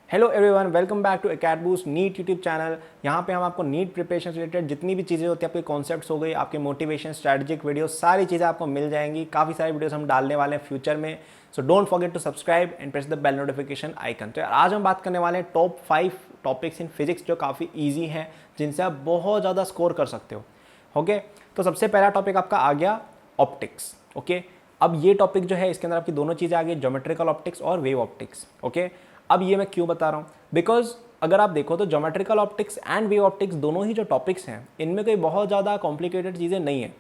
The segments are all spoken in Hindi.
Hello everyone, welcome back to एकेड बूस्ट नीट यूट्यूब चैनल। यहाँ पे हम आपको नीट प्रिपरेशन से रिलेटेड जितनी भी चीज़ें होती है, आपके कॉन्सेप्ट्स हो गई, आपके मोटिवेशन, स्ट्रैटेजिक वीडियो, सारी चीज़ें आपको मिल जाएंगी। काफ़ी सारी वीडियोस हम डालने वाले हैं फ्यूचर में। So don't forget to subscribe and press the bell notification icon. तो यार आज हम बात करने वाले हैं टॉप 5 टॉपिक्स इन फिजिक्स जो काफ़ी ईजी हैं, जिनसे आप बहुत ज़्यादा स्कोर कर सकते हो। ओके, तो सबसे पहला टॉपिक आपका आ गया ऑप्टिक्स। ओके, अब ये टॉपिक जो है इसके अंदर आपकी दोनों चीज़ें आ गई, ज्योमेट्रिकल ऑप्टिक्स और वेव ऑप्टिक्स। ओके, अब ये मैं क्यों बता रहा हूँ, बिकॉज अगर आप देखो तो geometrical optics and wave optics दोनों ही जो टॉपिक्स हैं इनमें कोई बहुत ज़्यादा कॉम्प्लिकेटेड चीज़ें नहीं है।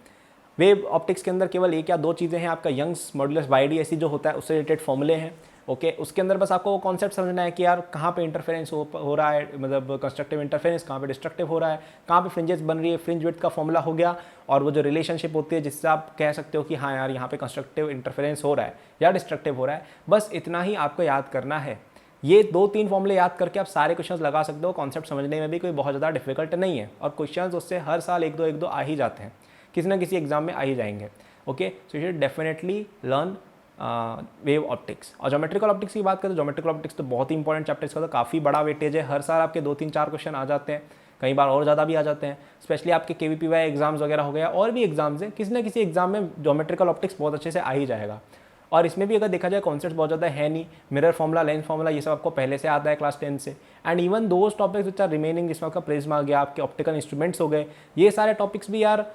वेव ऑप्टिक्स के अंदर केवल एक या दो चीज़ें हैं, आपका यंग्स मॉडुलस वाईडी ऐसी जो होता है उससे रिलेटेड फॉर्मूले हैं। ओके, उसके अंदर बस आपको वो कॉन्सेप्ट समझना है कि यार कहाँ पे इंटरफेरेंस हो रहा है, मतलब कंस्ट्रक्टिव इंटरफेरेंस कहाँ पे डिस्ट्रक्टिव हो रहा है, कहाँ पे फ्रिंजेस बन रही है, फ्रिंज विड्थ का फॉर्मूला हो गया, और वो जो रिलेशनशिप होती है जिससे आप कह सकते हो कि हाँ यार यहाँ पे कंस्ट्रक्टिव इंटरफेरेंस हो रहा है या डिस्ट्रक्टिव हो रहा है। बस इतना ही आपको याद करना है। ये 2-3 फॉर्मूले याद करके आप सारे क्वेश्चंस लगा सकते हो। कॉन्सेप्ट समझने में भी कोई बहुत ज़्यादा डिफिकल्ट नहीं है, और क्वेश्चंस उससे हर साल एक दो आ ही जाते हैं, किसी ना किसी एग्जाम में आ ही जाएंगे। Okay, so you should definitely learn wave optics. और ज्योमेट्रिकल ऑप्टिक्स की बात करें तो ज्योमेट्रिकल ऑप्टिक्स तो बहुत ही इंपॉर्टेंट चैप्टर, इसका तो काफ़ी बड़ा वेटेज है। हर साल आपके 2-3-4 क्वेश्चन आ जाते हैं, कई बार और ज़्यादा भी आ जाते हैं। स्पेशली आपके KVPY एग्जाम्स वगैरह हो गया, और भी एग्जाम्स हैं, किसी ना किसी एग्जाम में ज्योमेट्रिकल ऑप्टिक्स बहुत अच्छे से आ ही जाएगा। और इसमें भी अगर देखा जाए कॉन्सेप्ट बहुत ज़्यादा है नहीं, मिरर फॉर्मूला, लेंस फॉर्मूला, ये सब आपको पहले से आता है क्लास 10 से। And even those topics which are remaining, जिसमें आपका प्रिज्म आ गया, आपके ऑप्टिकल इंस्ट्रूमेंट्स हो गए, ये सारे टॉपिक्स भी यार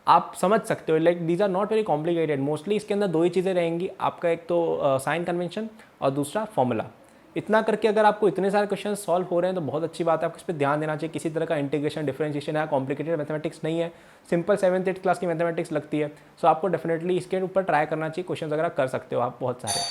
आप समझ सकते हो। Like these are not very complicated. Mostly इसके अंदर दो ही चीज़ें रहेंगी, आपका एक तो साइन कन्वेंशन और दूसरा फॉर्मूला। इतना करके अगर आपको इतने सारे क्वेश्चन सॉल्व हो रहे हैं तो बहुत अच्छी बात है, आपको इस पर ध्यान देना चाहिए। किसी तरह का इंटीग्रेशन, डिफरेंशिएशन या कॉम्प्लिकेटेड मैथमेटिक्स नहीं है, सिंपल 7th-8th क्लास की मैथमेटिक्स लगती है। सो आपको डेफिनेटली इसके ऊपर ट्राई करना चाहिए। क्वेश्चन वगैरह कर सकते हो आप बहुत सारे।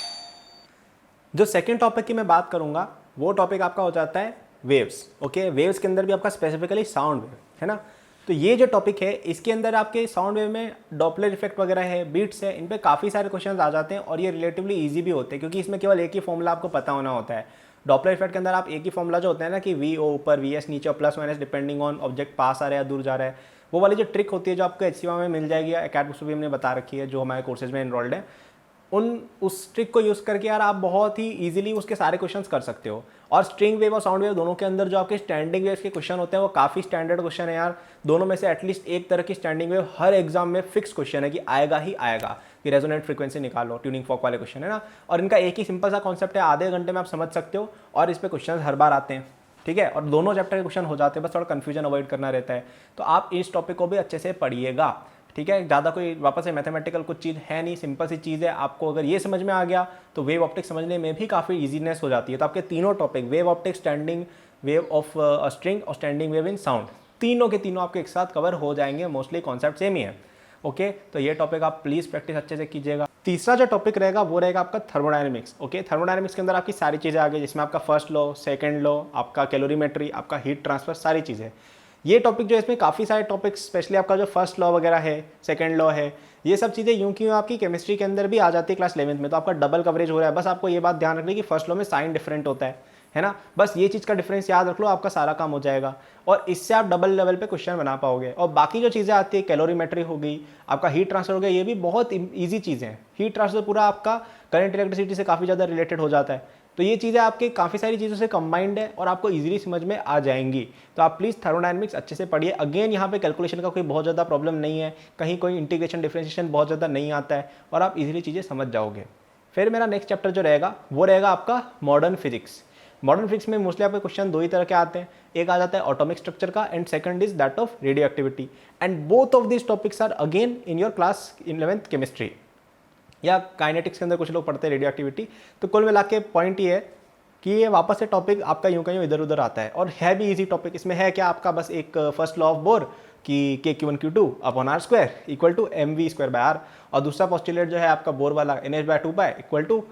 जो सेकेंड टॉपिक की मैं बात करूंगा वो टॉपिक आपका हो जाता है वेव्स। ओके, वेव्स के अंदर भी आपका स्पेसिफिकली साउंड वेव है ना। तो ये जो टॉपिक है इसके अंदर आपके साउंड वेव में डॉपलर इफेक्ट वगैरह है, बीट्स है, इन पे काफ़ी सारे क्वेश्चंस आ जाते हैं, और ये रिलेटिवली इजी भी होते हैं क्योंकि इसमें केवल एक ही फॉर्मूला आपको पता होना होता है। डॉपलर इफेक्ट के अंदर आप एक ही फॉर्मूला जो होता है ना कि VO ऊपर, VS नीचे और plus minus depending on object पास आ रहा है या दूर जा रहा है, वो वाली जो ट्रिक होती है जो आपको HCMA में मिल जाएगी, अकेडमी भी हमने बता रखी है जो हमारे कोर्सेज में इनरोल्ड है, उस ट्रिक को यूज़ करके यार आप बहुत ही इजीली उसके सारे क्वेश्चंस कर सकते हो। और स्ट्रिंग वेव और साउंड वेव दोनों के अंदर जो आपके स्टैंडिंग वेव्स के क्वेश्चन होते हैं वो काफ़ी स्टैंडर्ड क्वेश्चन है यार। दोनों में से एटलीस्ट एक तरह की स्टैंडिंग वेव हर एग्जाम में फिक्स क्वेश्चन है कि आएगा ही आएगा, कि रेजोनेंट फ्रीक्वेंसी निकालो, ट्यूनिंग फॉर्क वाले क्वेश्चन है ना। और इनका एक ही सिंपल सा कॉन्सेप्ट है, आधे घंटे में आप समझ सकते हो, और इस पर क्वेश्चन हर बार आते हैं। ठीक है, और दोनों चैप्टर के क्वेश्चन हो जाते हैं, बस थोड़ा कन्फ्यूजन अवॉइड करना रहता है। तो आप इस टॉपिक को भी अच्छे से पढ़िएगा। ठीक है, ज़्यादा कोई वापस से मैथमेटिकल कुछ चीज़ है नहीं, सिंपल सी चीज़ है। आपको अगर ये समझ में आ गया तो वेव ऑप्टिक्स समझने में भी काफ़ी ईजीनेस हो जाती है। तो आपके तीनों topic, wave optics, standing wave of string और स्टैंडिंग वेव इन साउंड, तीनों के तीनों आपके एक साथ कवर हो जाएंगे। मोस्टली कॉन्सेप्ट सेम ही है। ओके, तो ये टॉपिक आप प्लीज़ प्रैक्टिस अच्छे से कीजिएगा। तीसरा जो टॉपिक रहेगा वो रहेगा आपका थर्मोडायनेमिक्स। ओके, थर्मोडायनेमिक्स के अंदर आपकी सारी चीज़ें आ गई, जिसमें आपका फर्स्ट लॉ, सेकंड लॉ, आपका कैलोरीमेट्री, आपका हीट ट्रांसफर, सारी चीज़ें। ये टॉपिक जो इसमें काफ़ी सारे टॉपिक्स, स्पेशली आपका जो फर्स्ट लॉ वगैरह है, सेकंड लॉ है, ये सब चीज़ें यूं क्यों आपकी केमिस्ट्री के अंदर भी आ जाती है क्लास 11th में, तो आपका डबल कवरेज हो रहा है। बस आपको ये बात ध्यान रखनी कि फर्स्ट लॉ में साइन डिफरेंट होता है ना। बस ये चीज़ का डिफरेंस याद रख लो, आपका सारा काम हो जाएगा, और इससे आप डबल लेवल पे क्वेश्चन बना पाओगे। और बाकी जो चीज़ें आती है, कैलोरीमेट्री हो गई, आपका हीट ट्रांसफर हो गया, ये भी बहुत ईजी चीज़ें हैं। हीट ट्रांसफर पूरा आपका करंट इलेक्ट्रिसिटी से काफ़ी ज़्यादा रिलेटेड हो जाता है। तो ये चीज़ें आपके काफ़ी सारी चीज़ों से कंबाइंड है और आपको इजीली समझ में आ जाएंगी। तो आप प्लीज़ थर्मोडायनेमिक्स अच्छे से पढ़िए। अगेन यहाँ पे कैलकुलेशन का कोई बहुत ज़्यादा प्रॉब्लम नहीं है, कहीं कोई इंटीग्रेशन, डिफरेंशिएशन बहुत ज़्यादा नहीं आता है, और आप इजीली चीज़ें समझ जाओगे। फिर मेरा नेक्स्ट चैप्टर जो रहेगा वो रहेगा आपका मॉडर्न फिजिक्स। मॉडर्न फिजिक्स में मोस्टली आपके क्वेश्चन दो ही तरह के आते हैं, एक आ जाता है एटॉमिक स्ट्रक्चर का, and second is that of radioactivity. And both of this topics are again in your class 11th chemistry, या काइनेटिक्स के अंदर कुछ लोग पढ़ते हैं रेडियो एक्टिविटी। तो कुल मिला के पॉइंट ये है कि ये वापस से टॉपिक आपका यूं का यूं इधर उधर आता है, और है भी इजी टॉपिक। इसमें है क्या, आपका बस एक फर्स्ट लॉ ऑफ बोर कि K(Q1Q2) upon R square equal to mv square by R, और दूसरा पोस्टुलेट जो है आपका बोर वाला NH/2 इक्वल टू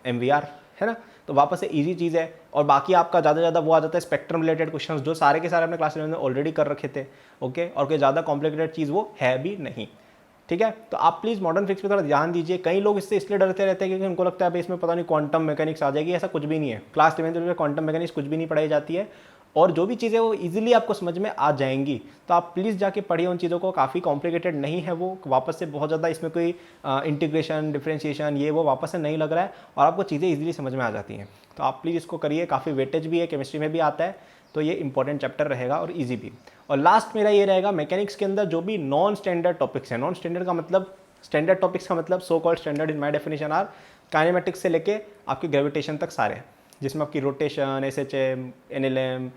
mvr, है ना। तो वापस से इजी चीज़ है। और बाकी आपका ज़्यादा से ज़्यादा वो आ जाता है स्पेक्ट्रम रिलेटेड क्वेश्चंस, जो सारे के सारे अपने क्लास 11 में ऑलरेडी कर रखे थे। ओके, और कोई ज़्यादा कॉम्प्लिकेटेड चीज़ वो है भी नहीं। ठीक है, तो आप प्लीज़ मॉडर्न फिजिक्स पे थोड़ा ध्यान दीजिए। कई लोग इससे इसलिए डरते रहते हैं क्योंकि उनको लगता है इसमें पता नहीं क्वांटम मैकेनिक्स आ जाएगी। ऐसा कुछ भी नहीं है। क्लास 11th में क्वांटम मैकेनिक्स कुछ भी नहीं पढ़ाई जाती है। और जो भी चीज़ें वो इजीली आपको समझ में आ जाएंगी, तो आप प्लीज़ जाके पढ़िए उन चीज़ों को। काफ़ी कॉम्प्लिकेटेड नहीं है वो, वापस से बहुत ज़्यादा इसमें कोई इंटीग्रेशन डिफरेंशिएशन ये वो वापस से नहीं लग रहा है, और आपको चीज़ें इजीली समझ में आ जाती हैं। तो आप प्लीज़ इसको करिए, काफ़ी वेटेज भी है, केमिस्ट्री में भी आता है, तो ये इंपॉर्टेंट चैप्टर रहेगा और ईजी भी। और लास्ट मेरा ये रहेगा, मैकेनिक्स के अंदर जो भी नॉन स्टैंडर्ड टॉपिक्स हैं, नॉन स्टैंडर्ड का मतलब, स्टैंडर्ड टॉपिक्स का मतलब so called standard in my definition are kinematics से लेके आपकी ग्रेविटेशन तक सारे, जिसमें आपकी रोटेशन, एसएचएम, एनएलएम,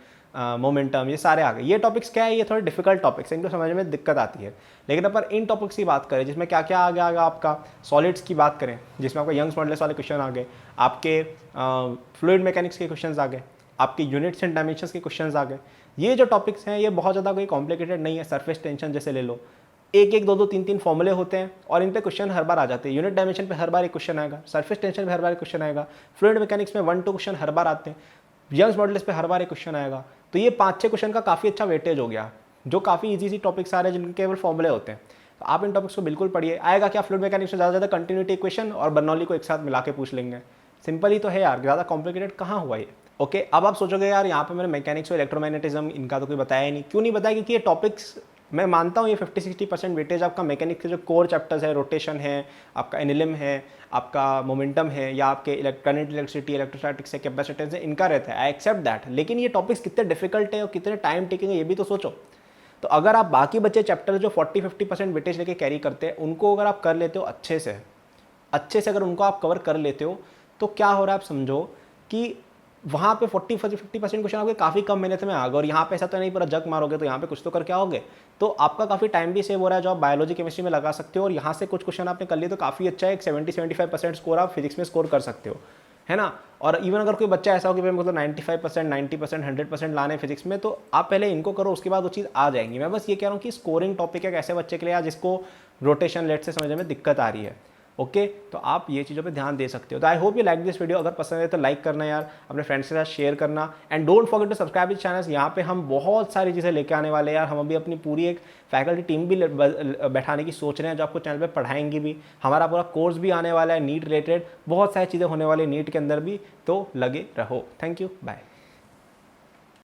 मोमेंटम, ये सारे आ गए। ये टॉपिक्स क्या है, ये थोड़े डिफिकल्ट टॉपिक्स हैं, इनको समझने में दिक्कत आती है। लेकिन अपन इन टॉपिक्स की बात करें जिसमें क्या क्या आ गया आपका सॉलिड्स की बात करें, जिसमें आपका यंग्स मॉडुलस वाले क्वेश्चन आ गए, आपके फ्लूइड मैकेनिक्स के क्वेश्चन आ गए, आपके यूनिट्स एंड डायमेंशंस के क्वेश्चन आ गए। ये जो टॉपिक्स हैं ये बहुत ज़्यादा कोई कॉम्प्लिकेटेड नहीं है। सरफेस टेंशन जैसे ले लो, एक एक दो दो तीन तीन फॉर्मूले होते हैं और इन पे क्वेश्चन हर बार आ जाते हैं। यूनिट डायमेंशन पे हर बार एक क्वेश्चन आएगा, सरफेस टेंशन पे हर बार एक क्वेश्चन आएगा, फ्लूइड मैकेनिक्स में 1-2 क्वेश्चन हर बार आते हैं, यंग्स मॉडुलस पे हर बार एक क्वेश्चन आएगा। तो ये 5-6 क्वेश्चन का काफ़ी अच्छा वेटेज हो गया, जो काफ़ी ईजी सी टॉपिक्स आ रहे हैं जिनके केवल फॉर्मूले होते हैं। तो आप इन टॉपिक्स को बिल्कुल पढ़िए। आएगा क्या फ्लूइड मैकेनिक्स में ज़्यादा कंटिन्यूटी इक्वेशन और बर्नौली को एक साथ मिला के पूछ लेंगे। सिंपल ही तो है यार, ज़्यादा कॉम्प्लिकेटेड कहाँ हुआ ये। ओके, अब आप सोचोगे यार यहाँ पे मैंने मैकेनिक्स और इलेक्ट्रोमैग्नेटिज्म इनका तो कोई बताया ही नहीं। क्यों नहीं बताया? क्योंकि ये टॉपिक्स मैं मानता हूँ ये 50-60% वेटेज आपका मैकेनिक्स के जो कोर चैप्टर्स है, रोटेशन है, आपका एनिलिम है, आपका मोमेंटम है, या आपके करंट, इलेक्ट्रिसिटी, इलेक्ट्रोस्टैटिक्स है, कैपेसिटेंस है, इनका रहता है। आई एक्सेप्ट दैट, लेकिन ये टॉपिक्स कितने डिफिकल्ट है और कितने टाइम टेकिंग है ये भी तो सोचो। तो अगर आप बाकी बच्चे चैप्टर जो 40-50% वेटेज लेके कैरी करते हैं उनको अगर आप कर लेते हो अच्छे से अगर उनको आप कवर कर लेते हो, तो क्या हो रहा है आप समझो कि वहाँ पे 40-50% क्वेश्चन आपके काफ़ी कम मेहनत में आ गए। और यहाँ पे ऐसा तो नहीं पूरा जग मारोगे, तो यहाँ पे कुछ तो करके आओगे, तो आपका काफ़ी टाइम भी सेव हो रहा है जो आप बायोलॉजी केमिस्ट्री में लगा सकते हो। और यहाँ से कुछ क्वेश्चन आपने कर लिए तो काफ़ी अच्छा है, एक 70-75% स्कोर आप फिजिक्स में स्कोर कर सकते हो, है ना। और इवन अगर कोई बच्चा ऐसा हो कि भाई मतलब 95%, 90%, 100% लाने फिजिक्स में, तो आप पहले इनको करो, उसके बाद वो चीज़ आ जाएंगी। मैं बस ये कह रहा हूँ कि स्कोरिंग टॉपिक है ऐसे बच्चे के लिए जिसको रोटेशन लेट से समझने में दिक्कत आ रही है। ओके, तो आप ये चीज़ों पे ध्यान दे सकते हो। तो I hope you like this video. अगर पसंद है तो लाइक करना यार, अपने फ्रेंड्स के साथ शेयर करना, and don't forget to subscribe this channel. यहाँ पे हम बहुत सारी चीज़ें लेके आने वाले हैं यार। हम अभी अपनी पूरी एक फैकल्टी टीम भी बैठाने की सोच रहे हैं जो आपको चैनल पे पढ़ाएंगी भी। हमारा पूरा कोर्स भी आने वाला है नीट रिलेटेड, बहुत सारी चीज़ें होने वाली नीट के अंदर भी, तो लगे रहो। Thank you, bye.